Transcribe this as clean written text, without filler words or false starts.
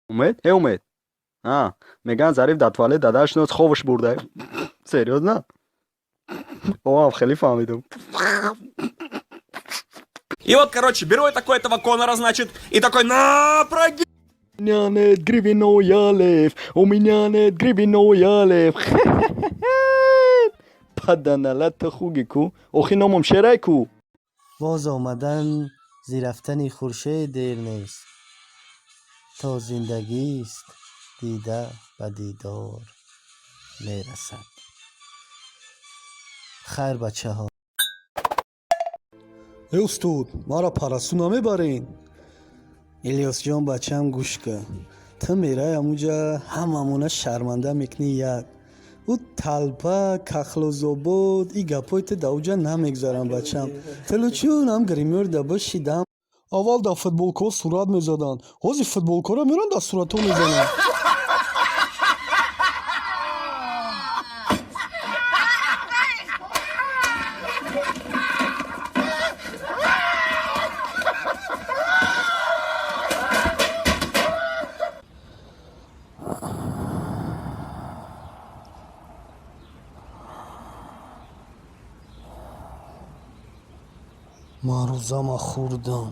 اومد؟ اومد. میگن ظریف در توالت داداش نوز خوابش برده. Серьезно? О, خیلی فهمیدم. И вот, короче, беру я такой этого Конора, значит, и такой, на, проги... У меня нет гривенного лев, у меня нет гривенного лев. بدنالت خوگی کو اوخی نامم شرای کو. باز آمدن زیرفتن خورشید دیر نیست، تا زندگی است دیده و دیدار میرسد. خیر بچه ها. ای استاد مرا پرستو نمیبرین؟ الیاس جان بچم گوش کن، تو میره اموجا هممونه شرمنده میکنی. یک او تلپه کخل و زبود ای گپایت دوجا نمیگذارم بچم. تلوچون هم گریمور دبا شیدم. اول در فوتبولکا صورت میزدن، حاضی فوتبولکا را میرن در صورتو میزنن. من روزم خوردم.